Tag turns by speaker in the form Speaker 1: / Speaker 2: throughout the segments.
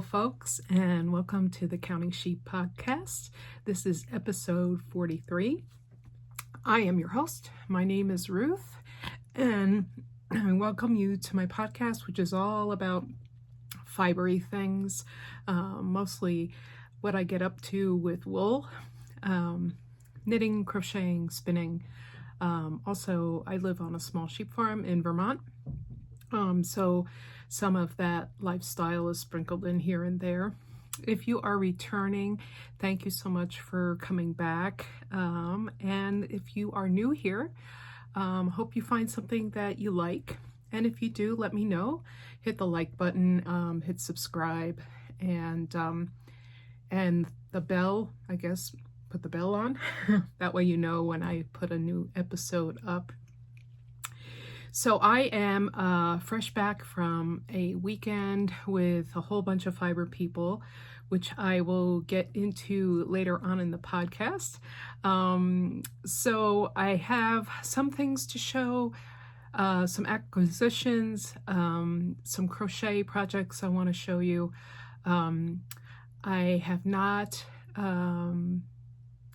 Speaker 1: Hello, folks, and welcome to the Counting Sheep podcast. This is episode 43. I am your host. My name is Ruth, and I welcome you to my podcast, which is all about fibery things, mostly what I get up to with wool, knitting, crocheting, spinning. Also, I live on a small sheep farm in Vermont, so some of that lifestyle is sprinkled in here and there. If you are returning, thank you so much for coming back. And if you are new here, hope you find something that you like. And if you do, let me know. Hit the like button, hit subscribe, and the bell, I guess, put the bell on. That way you know when I put a new episode up. So I am fresh back from a weekend with a whole bunch of fiber people, which I will get into later on in the podcast. So I have some things to show, some acquisitions, some crochet projects I want to show you. I have not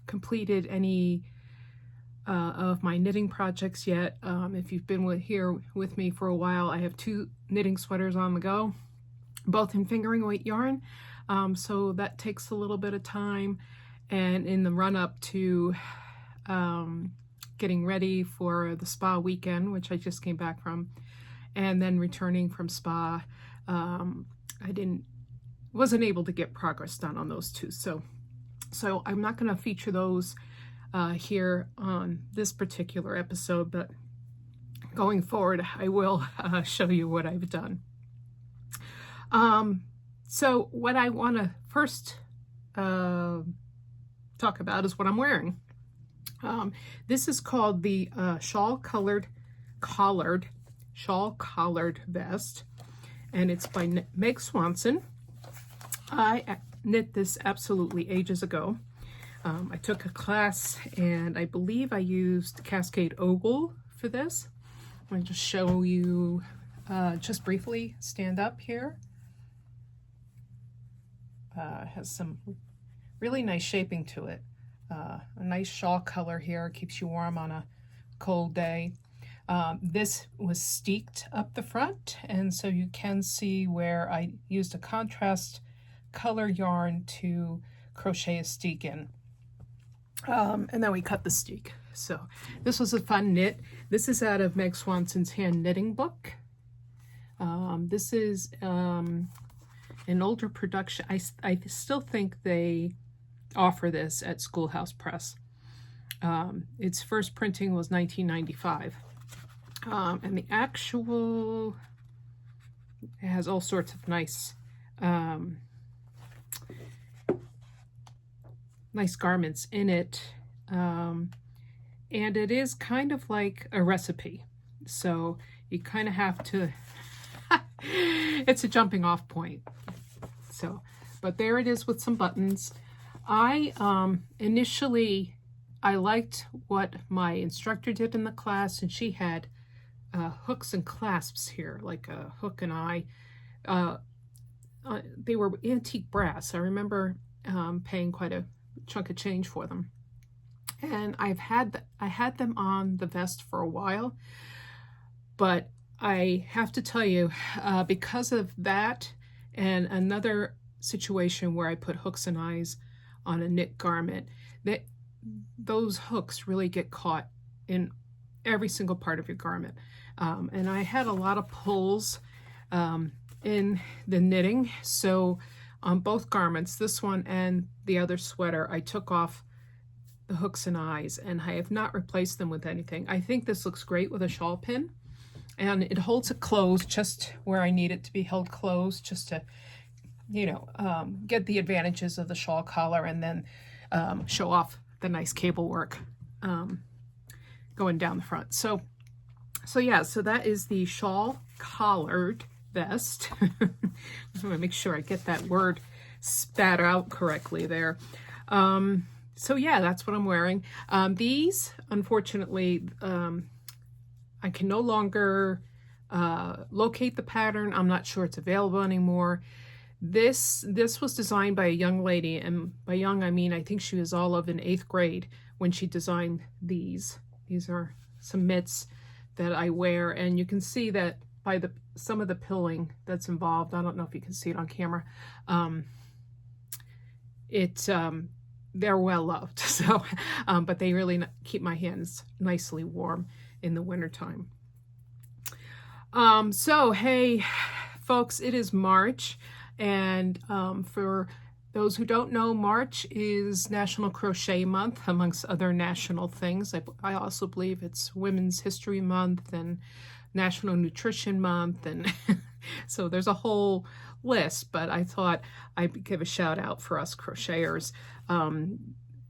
Speaker 1: completed any of my knitting projects yet. If you've been here with me for a while, I have 2 knitting sweaters on the go, both in fingering weight yarn, so that takes a little bit of time. And in the run-up to getting ready for the spa weekend, which I just came back from, and then returning from spa, I wasn't able to get progress done on those 2, so I'm not going to feature those here on this particular episode, but going forward I will show you what I've done. So what I want to first talk about is what I'm wearing. This is called the shawl collared vest, and it's by Meg Swanson. I knit this absolutely ages ago. I took a class, and I believe I used Cascade Ogle for this. I'm going to just show you, just briefly, stand up here. Has some really nice shaping to it. A nice shawl color here, keeps you warm on a cold day. This was steeked up the front, and so you can see where I used a contrast color yarn to crochet a steek in. And then we cut the steek. So this was a fun knit. This is out of Meg Swanson's hand knitting book. This is an older production. I still think they offer this at Schoolhouse Press. Its first printing was 1995. And the actual, it has all sorts of nice garments in it, and it is kind of like a recipe, so you kind of have to it's a jumping off point. So, but there it is with some buttons. I initially liked what my instructor did in the class, and she had hooks and clasps here, like a hook and eye. They were antique brass. I remember paying quite a chunk of change for them, and I had them on the vest for a while, but I have to tell you, because of that and another situation where I put hooks and eyes on a knit garment, that those hooks really get caught in every single part of your garment, and I had a lot of pulls in the knitting, so on both garments, this one and the other sweater, I took off the hooks and eyes, and I have not replaced them with anything. I think this looks great with a shawl pin, and it holds it closed just where I need it to be held closed, just to, get the advantages of the shawl collar, and then show off the nice cable work going down the front. So that is the shawl collared vest. I just want to make sure I get that word spat out correctly there. So yeah, that's what I'm wearing. These, unfortunately, I can no longer locate the pattern. I'm not sure it's available anymore. This was designed by a young lady, and by young I mean I think she was all of in 8th grade when she designed these. These are some mitts that I wear, and you can see that by some of the pilling that's involved. I don't know if you can see it on camera. They're well loved, so but they really keep my hands nicely warm in the wintertime. So hey folks, it is March, and for those who don't know, March is National Crochet Month, amongst other national things. I also believe it's Women's History Month and National Nutrition Month, and so there's a whole list, but I thought I'd give a shout out for us crocheters.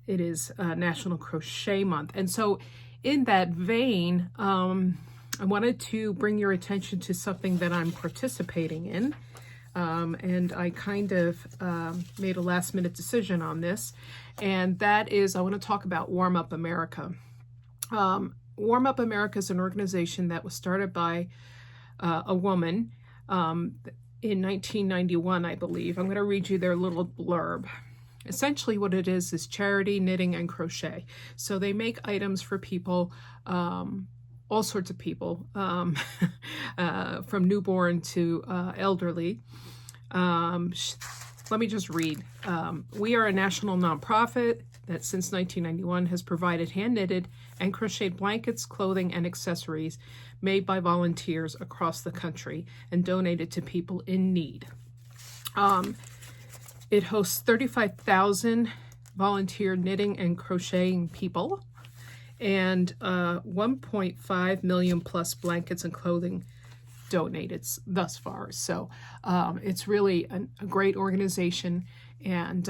Speaker 1: It is National Crochet Month, and so in that vein, I wanted to bring your attention to something that I'm participating in. And I kind of made a last minute decision on this, and that is I want to talk about Warm Up America. Warm Up America is an organization that was started by a woman in 1991, I believe. I'm going to read you their little blurb. Essentially what it is charity, knitting, and crochet. So they make items for people, all sorts of people, from newborn to elderly. Let me just read. We are a national nonprofit that since 1991 has provided hand-knitted and crocheted blankets, clothing, and accessories made by volunteers across the country and donated to people in need. It hosts 35,000 volunteer knitting and crocheting people, and 1.5 million plus blankets and clothing donated thus far. So it's really a great organization. And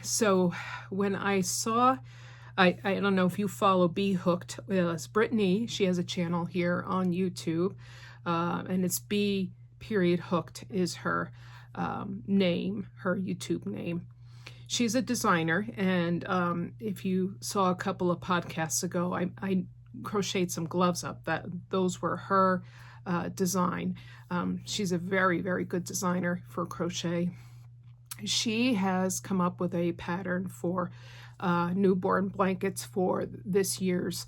Speaker 1: so when I saw, I don't know if you follow Be Hooked, it's Brittany. She has a channel here on YouTube, and it's Be Hooked is her name, her YouTube name. She's a designer, and if you saw a couple of podcasts ago, I crocheted some gloves up. Those were her design. She's a very, very good designer for crochet. She has come up with a pattern for newborn blankets for this year's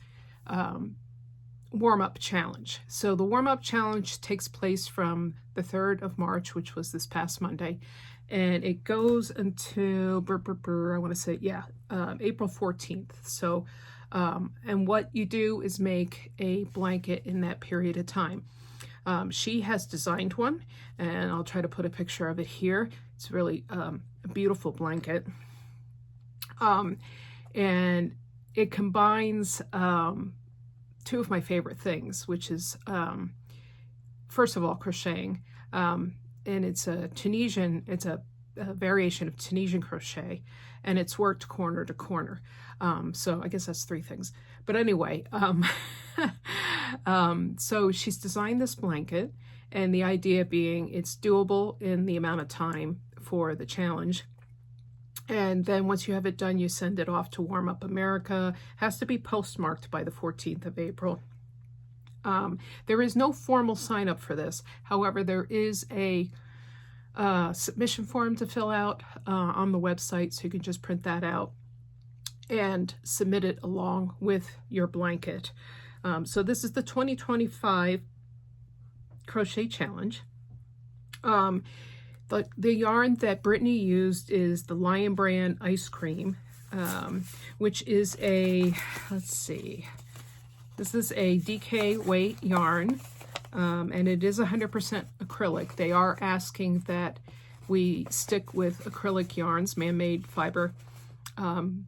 Speaker 1: warm-up challenge. So the warm-up challenge takes place from the 3rd of March, which was this past Monday, and it goes until I want to say April 14th. So and what you do is make a blanket in that period of time. She has designed one, and I'll try to put a picture of it here. It's really a beautiful blanket, and it combines two of my favorite things, which is first of all crocheting, and it's a variation of Tunisian crochet, and it's worked corner to corner. So I guess that's 3 things. But anyway, so she's designed this blanket, and the idea being it's doable in the amount of time for the challenge. And then once you have it done, you send it off to Warm Up America. Has to be postmarked by the 14th of April. There is no formal sign up for this. However, there is a submission form to fill out on the website, so you can just print that out and submit it along with your blanket. So this is the 2025 crochet challenge. The yarn that Brittany used is the Lion Brand Ice Cream, which is let's see, this is a DK weight yarn, and it is 100% acrylic. They are asking that we stick with acrylic yarns, man-made fiber,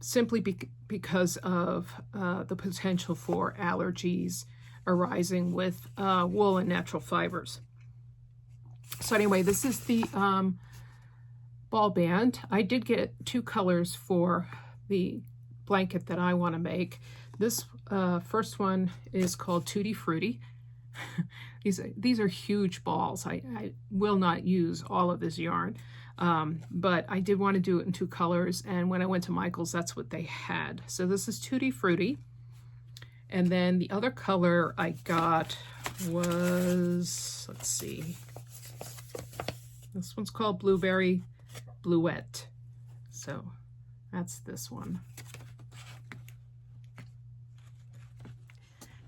Speaker 1: simply because of the potential for allergies arising with wool and natural fibers. So anyway, this is the ball band. I did get 2 colors for the blanket that I want to make. This first one is called Tutti Frutti. These are huge balls. I will not use all of this yarn, but I did want to do it in 2 colors, and when I went to Michael's, that's what they had. So this is Tutti Frutti, and then the other color I got was, let's see, This one's called Blueberry Bluette. So that's this one.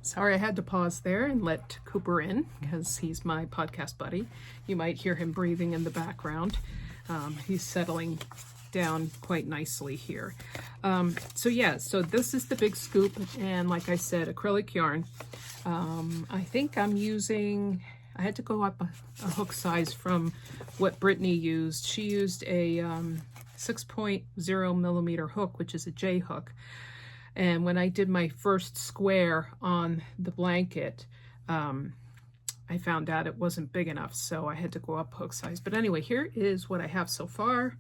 Speaker 1: Sorry, I had to pause there and let Cooper in because he's my podcast buddy. You might hear him breathing in the background. He's settling down quite nicely here. So this is the big scoop, and like I said, acrylic yarn. I think I'm using, I had to go up a hook size from what Brittany used. She used a 6.0 millimeter hook, which is a J hook. And when I did my first square on the blanket, I found out it wasn't big enough, so I had to go up hook size. But anyway, here is what I have so far.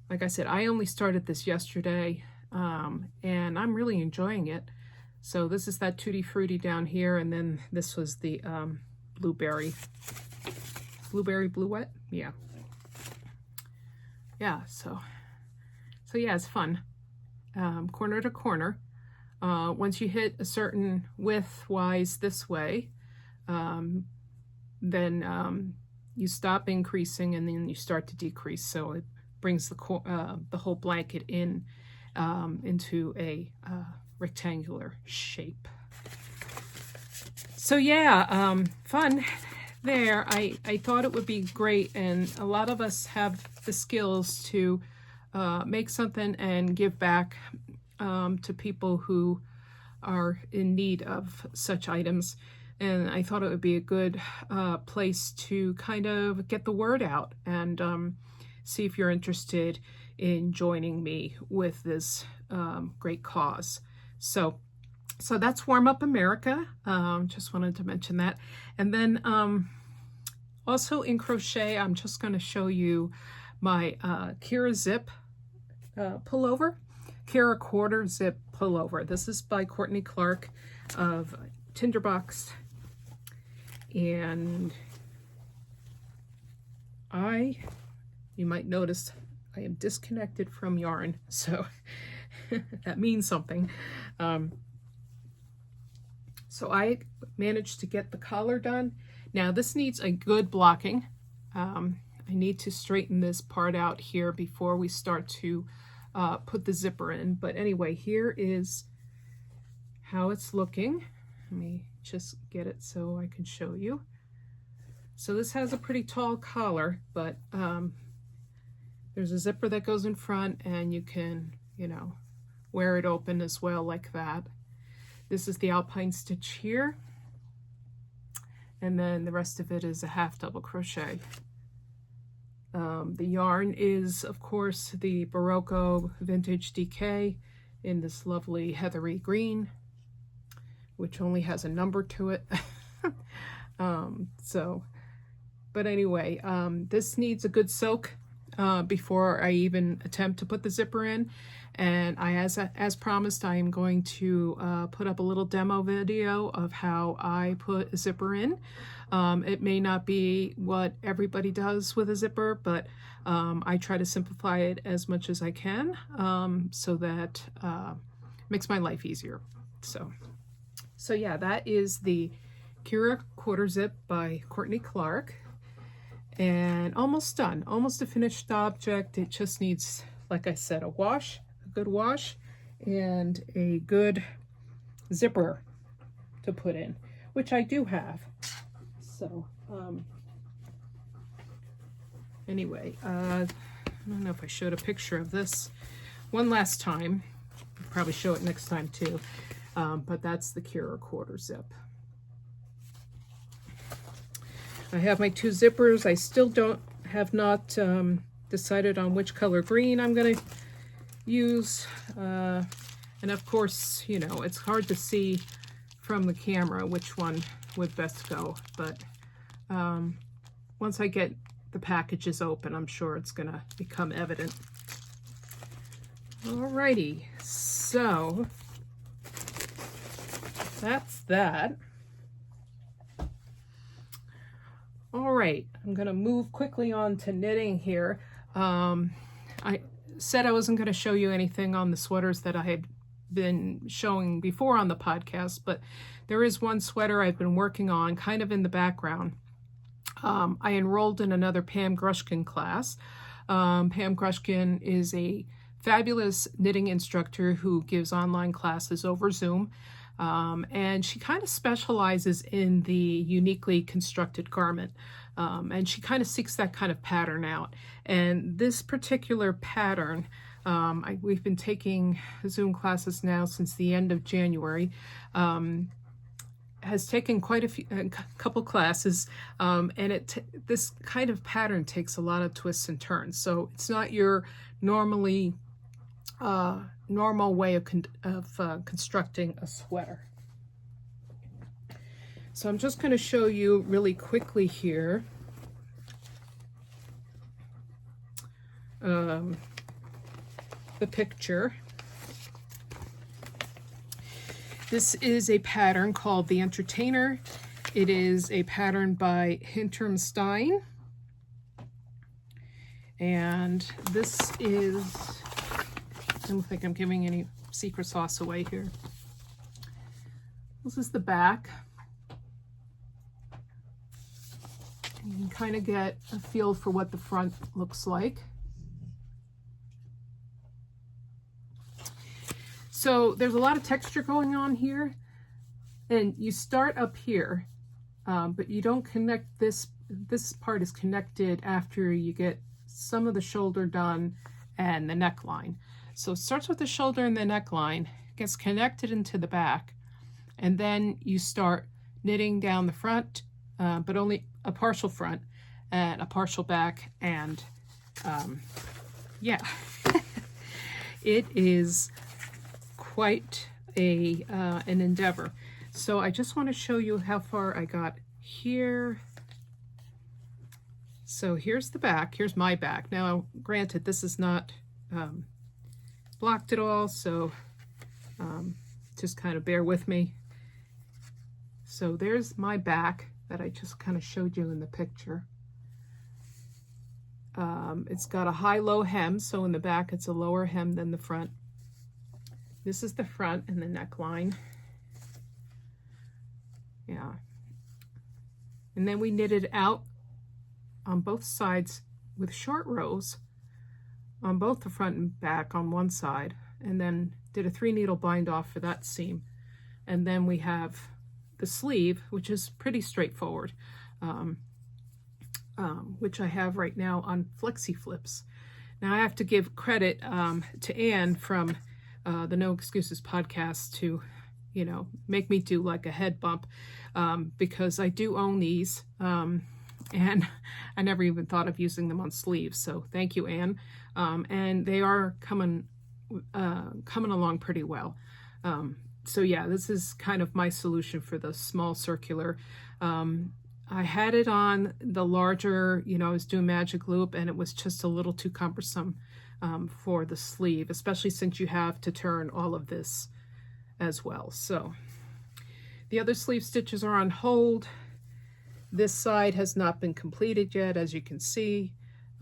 Speaker 1: Like I said, I only started this yesterday, and I'm really enjoying it. So this is that Tutti Frutti down here, and then this was the Blueberry Bluette? Yeah. Yeah, so yeah, it's fun. Corner to corner. Once you hit a certain width-wise this way, then you stop increasing and then you start to decrease. So it brings the whole blanket in into a rectangular shape. So yeah, fun there. I thought it would be great, and a lot of us have the skills to make something and give back to people who are in need of such items. And I thought it would be a good place to kind of get the word out and see if you're interested in joining me with this great cause. So that's Warm Up America. Just wanted to mention that. And then also in crochet, I'm just going to show you my Kiera zip pullover, Kiera quarter zip pullover. This is by Courtney Clark of Tinderbox, and you might notice I am disconnected from yarn, so that means something. So I managed to get the collar done. Now this needs a good blocking. I need to straighten this part out here before we start to put the zipper in. But anyway, here is how it's looking. Let me just get it so I can show you. So this has a pretty tall collar, but there's a zipper that goes in front, and you can, wear it open as well like that. This is the alpine stitch here, and then the rest of it is a half double crochet. The yarn is, of course, the Barocco Vintage DK in this lovely heathery green, which only has a number to it. But anyway, this needs a good soak before I even attempt to put the zipper in. And as promised, I am going to put up a little demo video of how I put a zipper in. It may not be what everybody does with a zipper, but I try to simplify it as much as I can, so that makes my life easier. So yeah, that is the Kiera quarter zip by Courtney Clark, and almost done, almost a finished object. It just needs, like I said, a good wash, and a good zipper to put in, which I do have. So anyway, I don't know if I showed a picture of this one last time. I'll probably show it next time too. But that's the Kiera quarter zip. I have my two zippers. I still have not decided on which color green I'm going to use. And of course, it's hard to see from the camera which one would best go. But once I get the packages open, I'm sure it's going to become evident. Alrighty, so that's that. All right, I'm going to move quickly on to knitting here. I said I wasn't going to show you anything on the sweaters that I had been showing before on the podcast, but there is one sweater I've been working on kind of in the background. I enrolled in another Pam Grushkin class. Pam Grushkin is a fabulous knitting instructor who gives online classes over Zoom. And she kind of specializes in the uniquely constructed garment. And she kind of seeks that kind of pattern out. And this particular pattern, we've been taking Zoom classes now since the end of January. Has taken quite a couple classes, and this kind of pattern takes a lot of twists and turns. So it's not your normal way of constructing a sweater. So I'm just going to show you really quickly here. The picture. This is a pattern called The Entertainer. It is a pattern by Hinterim Stein. And this is, I don't think I'm giving any secret sauce away here. This is the back. You can kind of get a feel for what the front looks like. So there's a lot of texture going on here, and you start up here, but you don't connect this part is connected after you get some of the shoulder done and the neckline. So it starts with the shoulder and the neckline, gets connected into the back, and then you start knitting down the front, but only a partial front and a partial back, and yeah, it is quite an endeavor. So I just want to show you how far I got here. So here's the back. Here's my back. Now, granted, this is not blocked at all, so just kind of bear with me. So there's my back that I just kind of showed you in the picture. It's got a high-low hem, so in the back it's a lower hem than the front. This is the front and the neckline. Yeah. And then we knitted out on both sides with short rows on both the front and back on one side, and then did a 3-needle bind off for that seam. And then we have the sleeve, which is pretty straightforward, which I have right now on Flexi Flips. Now I have to give credit to Anne from the No Excuses podcast to, make me do like a head bump, because I do own these, and I never even thought of using them on sleeves. So thank you, Anne. And they are coming along pretty well. So yeah, this is kind of my solution for the small circular. I had it on the larger, I was doing magic loop, and it was just a little too cumbersome for the sleeve, especially since you have to turn all of this as well. So the other sleeve stitches are on hold. This side has not been completed yet, as you can see.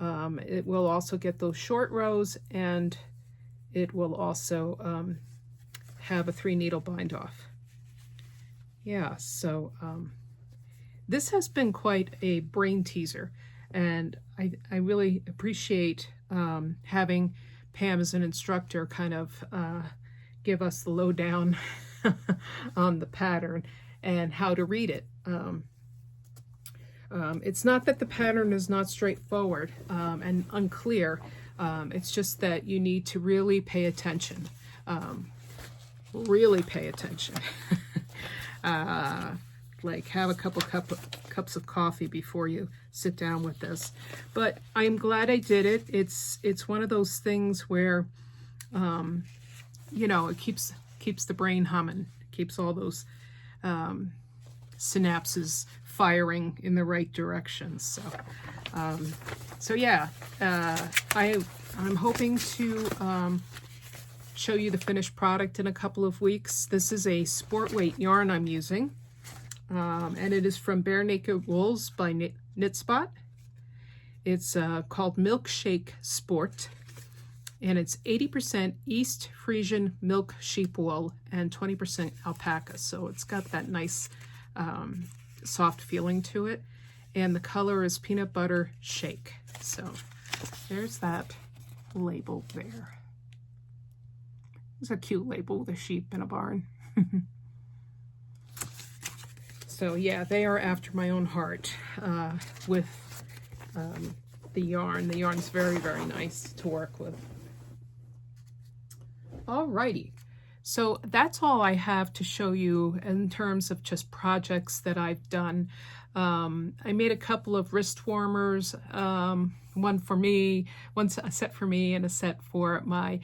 Speaker 1: It will also get those short rows, and it will also have a 3-needle bind off. Yeah, so this has been quite a brain teaser, and I really appreciate having Pam as an instructor kind of give us the lowdown on the pattern and how to read it. It's not that the pattern is not straightforward and unclear. It's just that you need to really pay attention. Really pay attention. Like have a couple cups of coffee before you sit down with this. But I'm glad I did it. It's one of those things where it keeps the brain humming, keeps all those synapses firing in the right direction. So yeah, I'm hoping to show you the finished product in a couple of weeks. This is a sport weight yarn I'm using. And it is from Bare Naked Wools by Knit Spot. It's called Milkshake Sport, and it's 80% East Frisian milk sheep wool and 20% alpaca. So it's got that nice soft feeling to it. and the color is Peanut Butter Shake. So there's that label there. It's a cute label with a sheep in a barn. So yeah, they are after my own heart with the yarn. The yarn's very, very nice to work with. Alrighty, so that's all I have to show you in terms of just projects that I've done. I made a couple of wrist warmers, one for me, a set for me and a set for my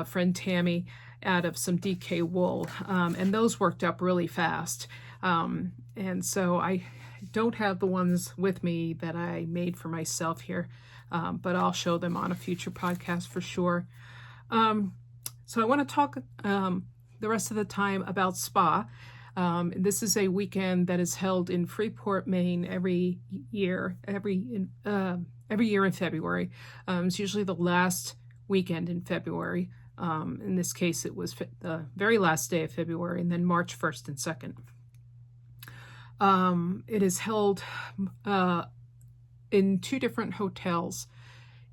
Speaker 1: friend Tammy out of some DK wool, and those worked up really fast. And so I don't have the ones with me that I made for myself here, but I'll show them on a future podcast for sure. So I want to talk the rest of the time about SPA. This is a weekend that is held in Freeport, Maine every year in February. It's usually the last weekend in February. In this case, it was the very last day of February, and then March 1st and 2nd. It is held in 2 different hotels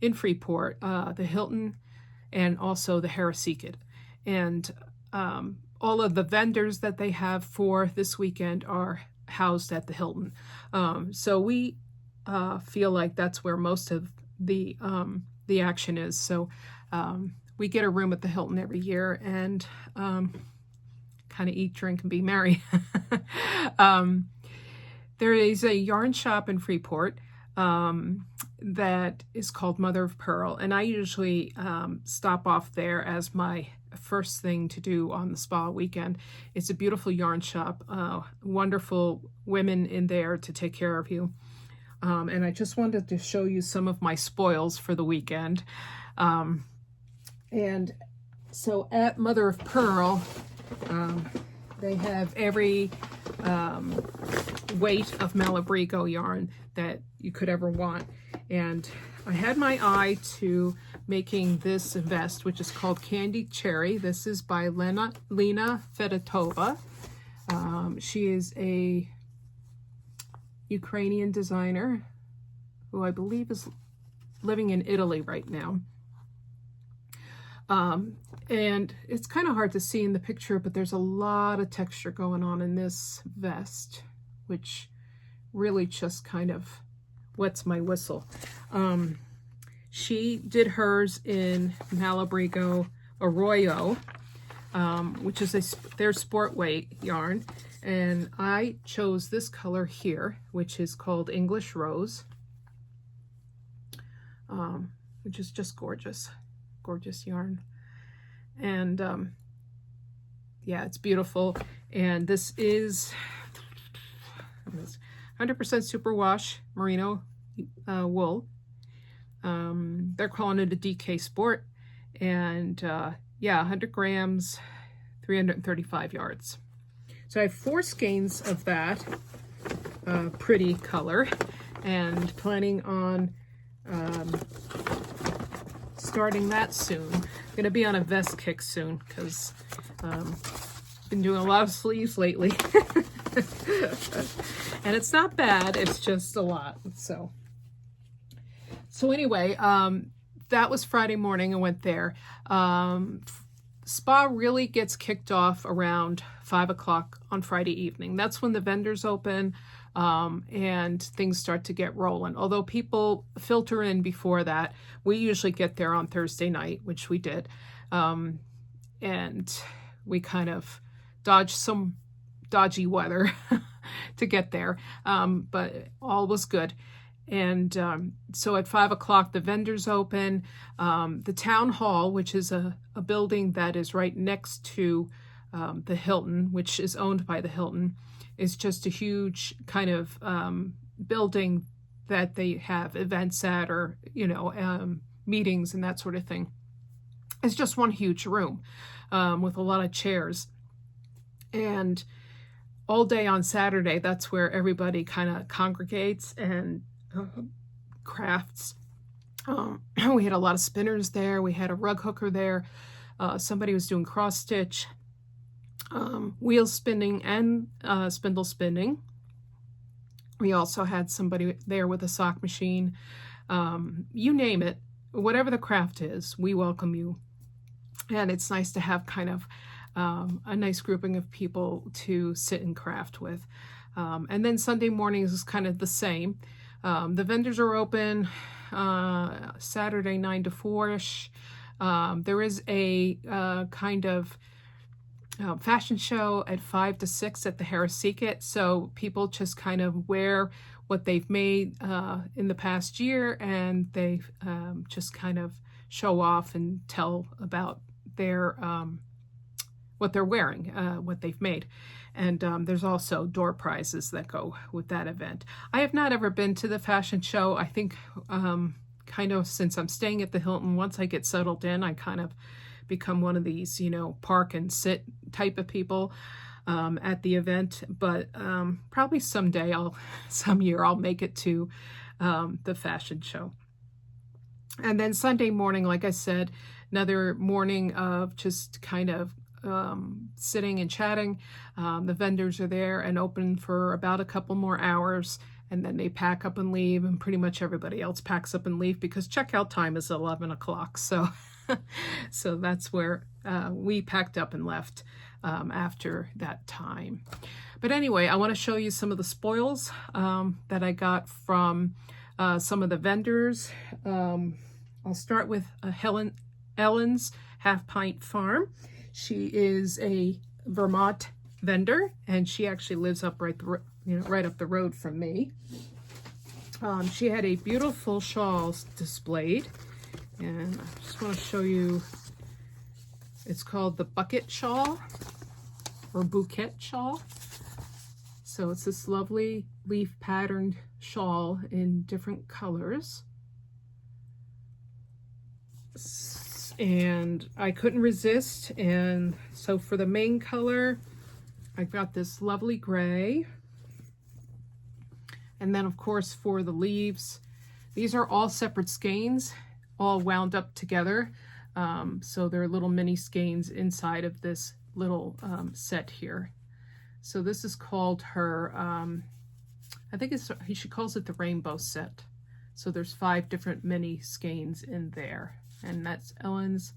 Speaker 1: in Freeport, the Hilton and also the Harrisicid. And all of the vendors that they have for this weekend are housed at the Hilton. So we feel like that's where most of the action is. So we get a room at the Hilton every year and kind of eat, drink, and be merry. There is a yarn shop in Freeport that is called Mother of Pearl, and I usually stop off there as my first thing to do on the spa weekend. It's a beautiful yarn shop, wonderful women in there to take care of you. And I just wanted to show you some of my spoils for the weekend. And so at Mother of Pearl, they have every weight of Malabrigo yarn that you could ever want. And I had my eye to making this vest, which is called Candy Cherry. This is by Lena Fedotova. She is a Ukrainian designer who I believe is living in Italy right now. And it's kind of hard to see in the picture, but there's a lot of texture going on in this vest, which really just kind of wets my whistle. She did hers in Malabrigo Arroyo, which is their sport weight yarn. And I chose this color here, which is called English Rose, which is just gorgeous. Gorgeous yarn. And yeah, it's beautiful. And this is 100% superwash merino wool. They're calling it a DK Sport. And yeah, 100 grams, 335 yards. So I have 4 skeins of that pretty color, and planning on starting that soon. I'm going to be on a vest kick soon because been doing a lot of sleeves lately. And it's not bad, it's just a lot. So anyway, that was Friday morning. I went there. Spa really gets kicked off around 5 o'clock on Friday evening. That's when the vendors open and things start to get rolling. Although people filter in before that, we usually get there on Thursday night, which we did. And we kind of dodged some dodgy weather to get there, but all was good. And so at 5 o'clock, the vendors open. The town hall, which is a building that is right next to the Hilton, which is owned by the Hilton, is just a huge kind of building that they have events at, or, you know, meetings and that sort of thing. It's just one huge room with a lot of chairs. And all day on Saturday, that's where everybody kind of congregates and crafts. We had a lot of spinners there. We had a rug hooker there. Somebody was doing cross stitch, wheel spinning, and spindle spinning. We also had somebody there with a sock machine. You name it, whatever the craft is, we welcome you. And it's nice to have kind of a nice grouping of people to sit and craft with. And then Sunday mornings is kind of the same. The vendors are open Saturday 9 to 4-ish. There is a kind of fashion show at 5 to 6 at the Harrisseekit, so people just kind of wear what they've made in the past year, and they just kind of show off and tell about their what they're wearing, what they've made. And there's also door prizes that go with that event. I have not ever been to the fashion show. I think kind of since I'm staying at the Hilton, once I get settled in, I kind of become one of these, you know, park and sit type of people at the event. But probably someday, some year I'll make it to the fashion show. And then Sunday morning, like I said, another morning of just kind of sitting and chatting. The vendors are there and open for about a couple more hours, and then they pack up and leave, and pretty much everybody else packs up and leave because checkout time is 11 o'clock. So so that's where we packed up and left after that time. But anyway, I want to show you some of the spoils that I got from some of the vendors. I'll start with Ellen's Half Pint Farm. She is a Vermont vendor, and she actually lives up right up the road from me. She had a beautiful shawl displayed, and I just want to show you. It's called the bucket shawl or bouquet shawl. So it's this lovely leaf patterned shawl in different colors. And I couldn't resist, and so for the main color I've got this lovely gray, and then of course for the leaves, these are all separate skeins all wound up together, so they're little mini skeins inside of this little set here. So this is called her I think she calls it the rainbow set. So there's 5 different mini skeins in there. And that's Ellen's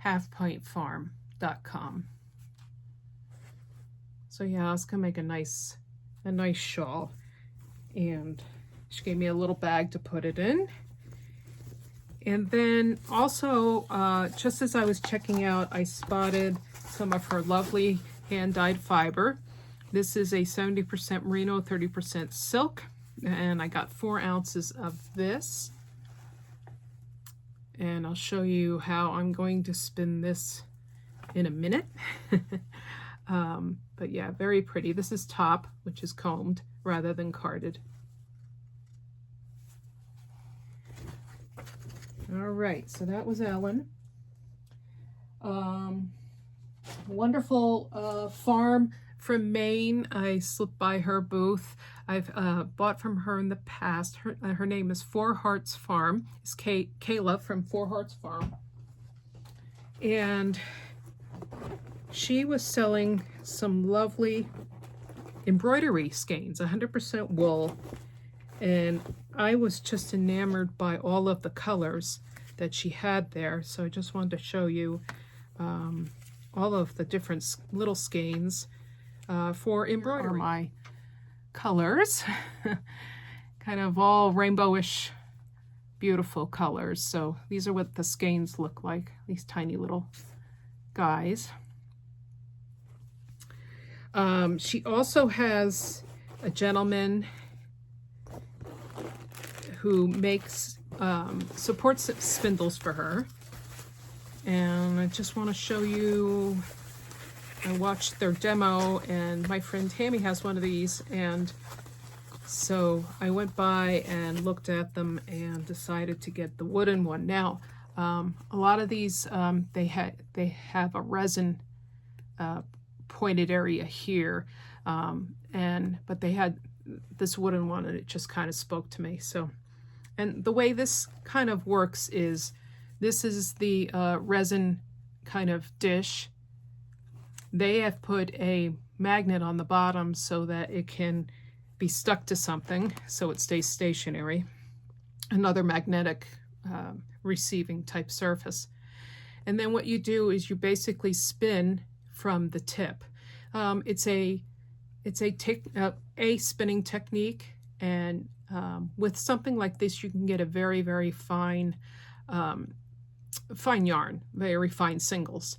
Speaker 1: halfpintfarm.com. So yeah, I was gonna make a nice shawl, and she gave me a little bag to put it in. And then also, just as I was checking out, I spotted some of her lovely hand-dyed fiber. This is a 70% merino, 30% silk, and I got 4 ounces of this. And I'll show you how I'm going to spin this in a minute. But yeah, very pretty. This is top, which is combed rather than carded. All right, so that was Ellen. Wonderful farm from Maine. I slipped by her booth. I've bought from her in the past. Her name is Four Hearts Farm. It's Kayla from Four Hearts Farm. And she was selling some lovely embroidery skeins, 100% wool. And I was just enamored by all of the colors that she had there. So I just wanted to show you all of the different little skeins for embroidery. My colors, kind of all rainbowish, beautiful colors. So these are what the skeins look like, these tiny little guys. She also has a gentleman who makes support spindles for her, and I just want to show you. I watched their demo, and my friend Tammy has one of these, and so I went by and looked at them and decided to get the wooden one. Now, a lot of these, they have a resin pointed area here, but they had this wooden one, and it just kind of spoke to me. So, and the way this kind of works is, this is the resin kind of dish. They have put a magnet on the bottom so that it can be stuck to something so it stays stationary. Another magnetic receiving type surface. And then what you do is you basically spin from the tip. It's a spinning technique, and with something like this you can get a very, very fine yarn, very fine singles.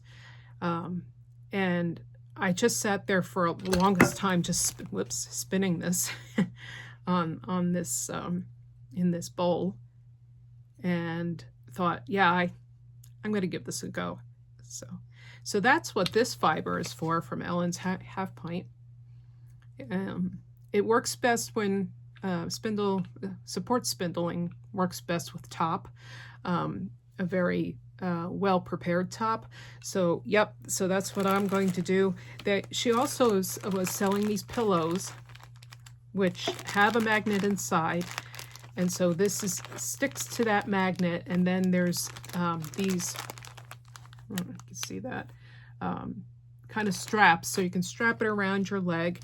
Speaker 1: And I just sat there for the longest time just spinning this on this in this bowl, and thought, yeah, I'm going to give this a go. So that's what this fiber is for, from Ellen's Half Pint. It works best when support spindling works best with top, a very well prepared top. So yep, so that's what I'm going to do. She also was selling these pillows which have a magnet inside, and so this sticks to that magnet, and then there's these, you can see that, kind of straps, so you can strap it around your leg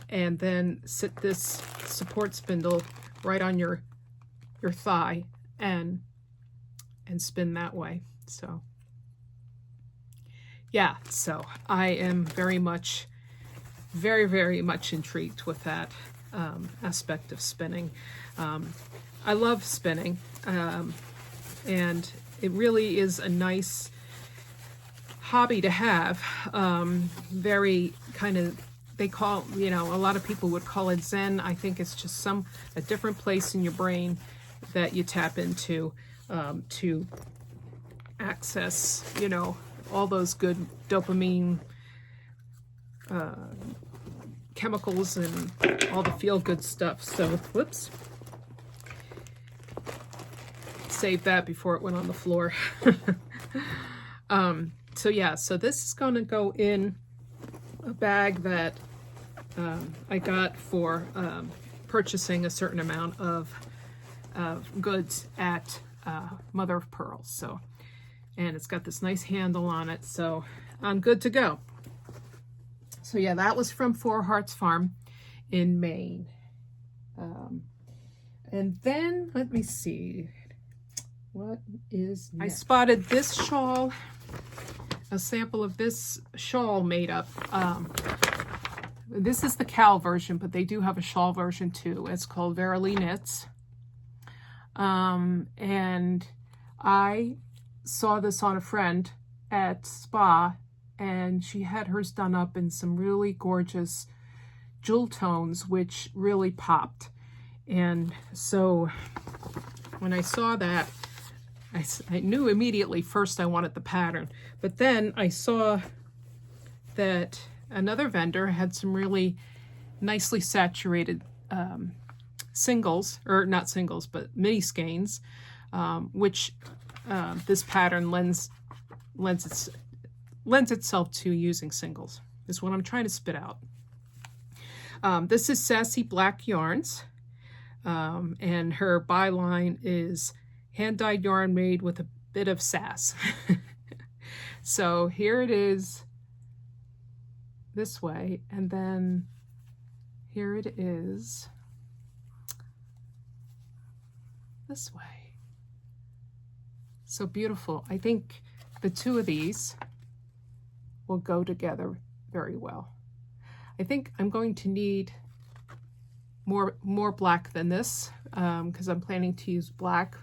Speaker 1: and then sit this support spindle right on your thigh and spin that way. So yeah, so I am very, very much intrigued with that aspect of spinning. I love spinning, and it really is a nice hobby to have. Very kind of, they call, a lot of people would call it Zen. I think it's just a different place in your brain that you tap into to access, all those good dopamine chemicals and all the feel-good stuff. So, whoops. Save that before it went on the floor. So yeah, so this is going to go in a bag that I got for purchasing a certain amount of goods at Mother of Pearl. So, and it's got this nice handle on it, so I'm good to go. So yeah, that was from Four Hearts Farm in Maine. And then let me see, what is next? I spotted this shawl, a sample of this shawl made up. This is the cowl version, but they do have a shawl version too. It's called Verily Knits. And I saw this on a friend at Spa, and she had hers done up in some really gorgeous jewel tones, which really popped. And so when I saw that, I knew immediately first I wanted the pattern, but then I saw that another vendor had some really nicely saturated singles, or not singles, but mini skeins, which this pattern lends itself to using singles, is what I'm trying to spit out. This is Sassy Black Yarns, and her byline is hand-dyed yarn made with a bit of sass. So here it is this way, and then here it is this way. So beautiful. I think the two of these will go together very well. I think I'm going to need more black than this, because I'm planning to use black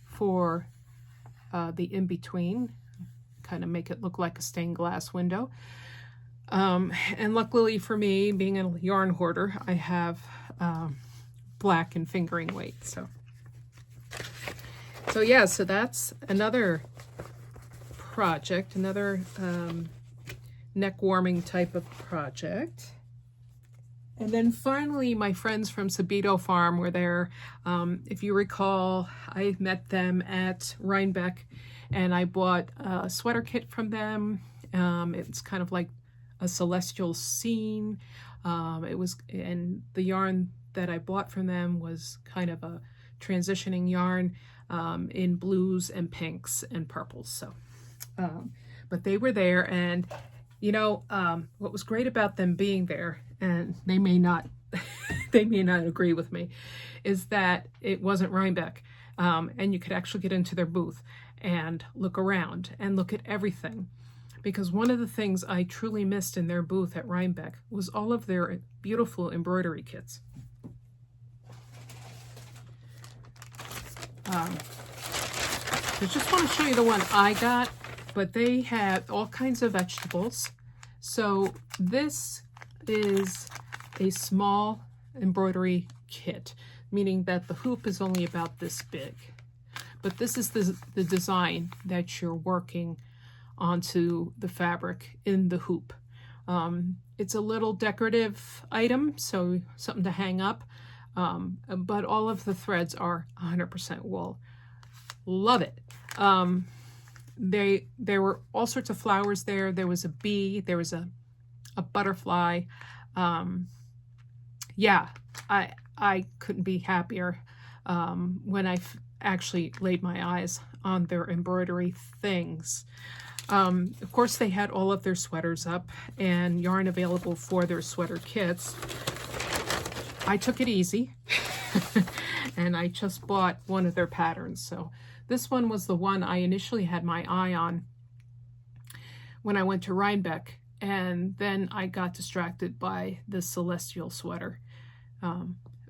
Speaker 1: for the in-between, kind of make it look like a stained glass window. And luckily for me, being a yarn hoarder, I have black and fingering weight. So yeah, so that's another project, another neck warming type of project. And then finally, my friends from Sabito Farm were there. If you recall, I met them at Rhinebeck, and I bought a sweater kit from them. It's kind of like a celestial scene. And the yarn that I bought from them was kind of a transitioning yarn in blues and pinks and purples. So, but they were there, and what was great about them being there, and they may not they may not agree with me, is that it wasn't Rhinebeck. And you could actually get into their booth and look around and look at everything. Because one of the things I truly missed in their booth at Rhinebeck was all of their beautiful embroidery kits. I just want to show you the one I got, but they had all kinds of vegetables. So this is a small embroidery kit, meaning that the hoop is only about this big. But this is the design that you're working onto the fabric in the hoop. It's a little decorative item, so something to hang up, but all of the threads are 100% wool. Love it. There were all sorts of flowers there. There was a bee, there was a butterfly. Yeah, I couldn't be happier when I actually laid my eyes on their embroidery things. Of course, they had all of their sweaters up and yarn available for their sweater kits. I took it easy and I just bought one of their patterns. So this one was the one I initially had my eye on when I went to Rhinebeck, and then I got distracted by the Celestial sweater.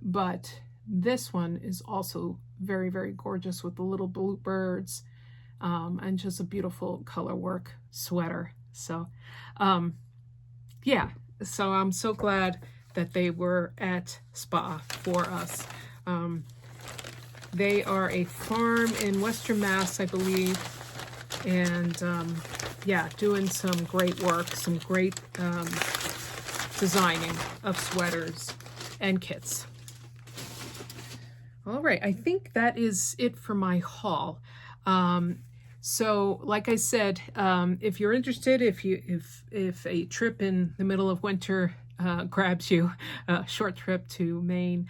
Speaker 1: But this one is also very, very gorgeous with the little bluebirds, and just a beautiful color work sweater. So yeah, so I'm so glad that they were at SPA for us. They are a farm in Western Mass, I believe, and yeah, doing some great work, some great designing of sweaters and kits. All right, I think that is it for my haul. So like I said, if you're interested, if a trip in the middle of winter grabs you, a short trip to Maine,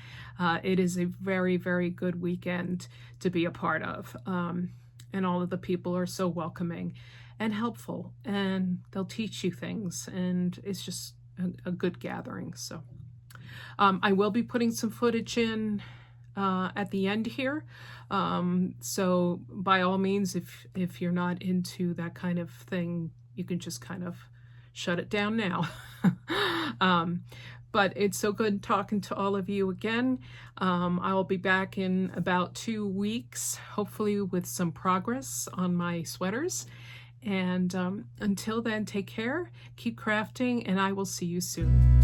Speaker 1: it is a very, very good weekend to be a part of. And all of the people are so welcoming and helpful, and they'll teach you things, and it's just a good gathering. So I will be putting some footage in at the end here. So by all means, if you're not into that kind of thing, you can just kind of shut it down now. But it's so good talking to all of you again. I'll be back in about 2 weeks, hopefully with some progress on my sweaters. And until then, take care, keep crafting, and I will see you soon.